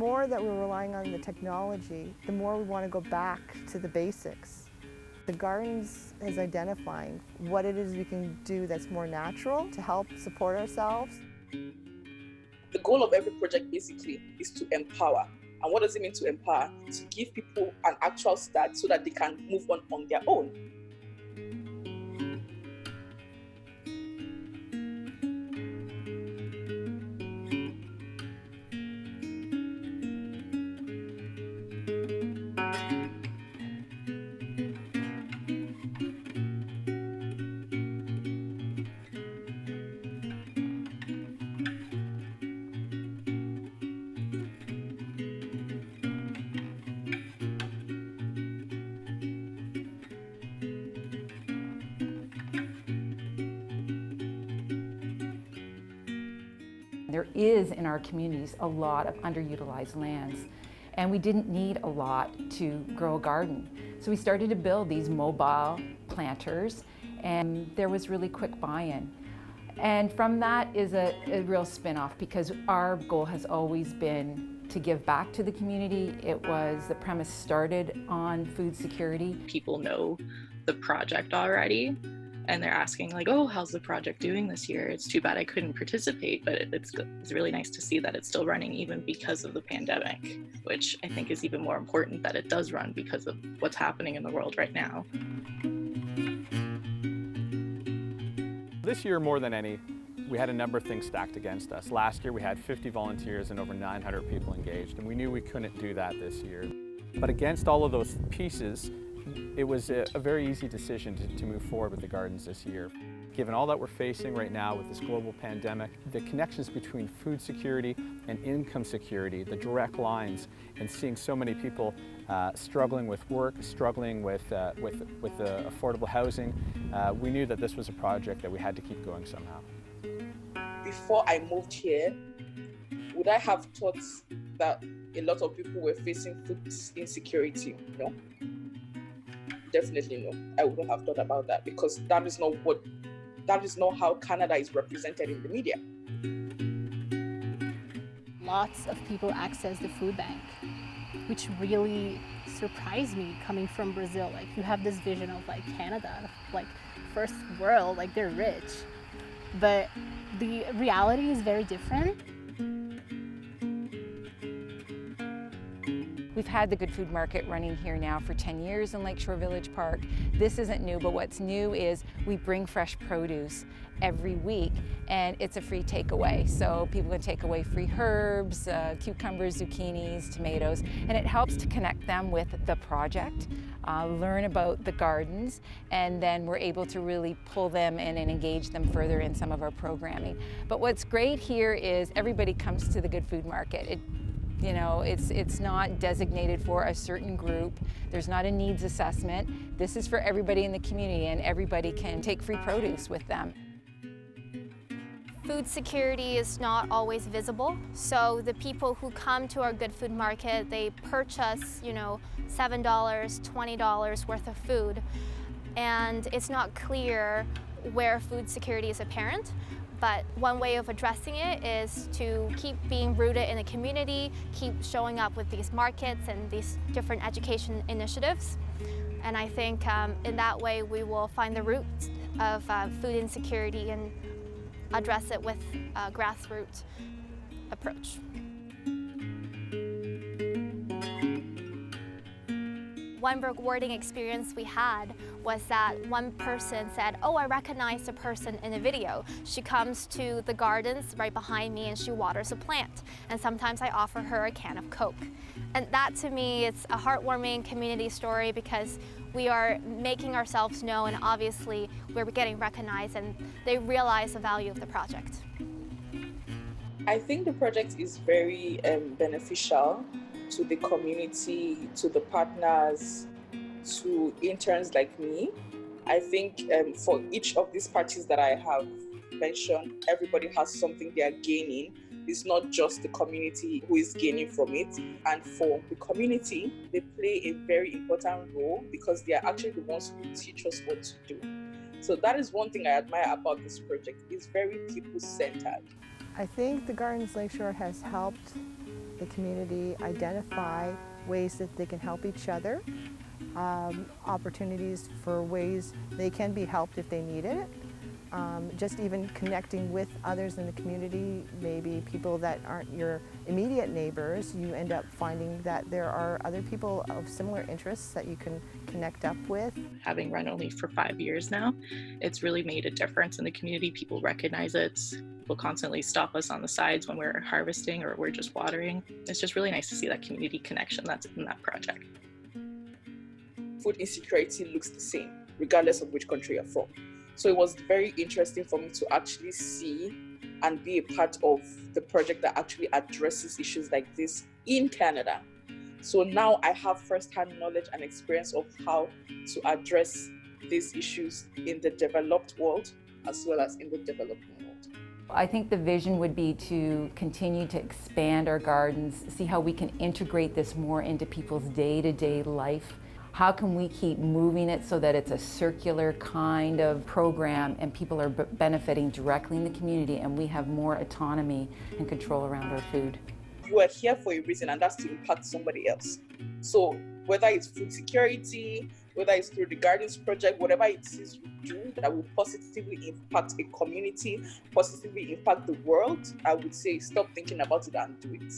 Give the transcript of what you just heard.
more that we're relying on the technology, the more we want to go back to the basics. The Gardens is identifying what it is we can do that's more natural to help support ourselves. The goal of every project basically is to empower. And what does it mean to empower? To give people an actual start so that they can move on their own. There is in our communities a lot of underutilized lands, and we didn't need a lot to grow a garden. So we started to build these mobile planters, and there was really quick buy-in. And from that is a real spin-off, because our goal has always been to give back to the community. The premise started on food security. People know the project already, and they're asking like, oh, how's the project doing this year? It's too bad I couldn't participate, but it's really nice to see that it's still running even because of the pandemic, which I think is even more important that it does run because of what's happening in the world right now. This year, more than any, we had a number of things stacked against us. Last year we had 50 volunteers and over 900 people engaged, and we knew we couldn't do that this year. But against all of those pieces, it was a very easy decision to move forward with the Gardens this year. Given all that we're facing right now with this global pandemic, the connections between food security and income security, the direct lines, and seeing so many people struggling with work, struggling with affordable housing, we knew that this was a project that we had to keep going somehow. Before I moved here, would I have thought that a lot of people were facing food insecurity? No. Definitely no. I wouldn't have thought about that, because that is not how Canada is represented in the media. Lots of people access the food bank, which really surprised me coming from Brazil. Like, you have this vision of like Canada, like first world, like they're rich. But the reality is very different. We've had the Good Food Market running here now for 10 years in Lakeshore Village Park. This isn't new, but what's new is we bring fresh produce every week, and it's a free takeaway. So people can take away free herbs, cucumbers, zucchinis, tomatoes, and it helps to connect them with the project, learn about the gardens, and then we're able to really pull them in and engage them further in some of our programming. But what's great here is everybody comes to the Good Food Market. It's not designated for a certain group. There's not a needs assessment. This is for everybody in the community, and everybody can take free produce with them. Food security is not always visible, so the people who come to our Good Food Market, they purchase, $7, $20 worth of food, and it's not clear where food security is apparent. But one way of addressing it is to keep being rooted in the community, keep showing up with these markets and these different education initiatives. And I think in that way we will find the root of food insecurity and address it with a grassroots approach. One rewarding experience we had was that one person said, oh, I recognize the person in the video. She comes to the gardens right behind me and she waters a plant. And sometimes I offer her a can of Coke. And that to me, it's a heartwarming community story, because we are making ourselves known, and obviously we're getting recognized, and they realize the value of the project. I think the project is very beneficial to the community, to the partners, to interns like me. I think for each of these parties that I have mentioned, everybody has something they are gaining. It's not just the community who is gaining from it. And for the community, they play a very important role, because they are actually the ones who teach us what to do. So that is one thing I admire about this project. It's very people-centered. I think the Gardens Lakeshore has helped the community identify ways that they can help each other, opportunities for ways they can be helped if they need it. Just even connecting with others in the community, maybe people that aren't your immediate neighbors, you end up finding that there are other people of similar interests that you can connect up with. Having run only for 5 years now, it's really made a difference in the community. People recognize it. People constantly stop us on the sides when we're harvesting or we're just watering. It's just really nice to see that community connection that's in that project. Food insecurity looks the same, regardless of which country you're from. So it was very interesting for me to actually see and be a part of the project that actually addresses issues like this in Canada. So now I have first-hand knowledge and experience of how to address these issues in the developed world as well as in the developing world. I think the vision would be to continue to expand our gardens, see how we can integrate this more into people's day-to-day life. How can we keep moving it so that it's a circular kind of program and people are benefiting directly in the community and we have more autonomy and control around our food? You are here for a reason, and that's to impact somebody else. So whether it's food security, whether it's through the Gardens Project, whatever it is you do that will positively impact a community, positively impact the world, I would say stop thinking about it and do it.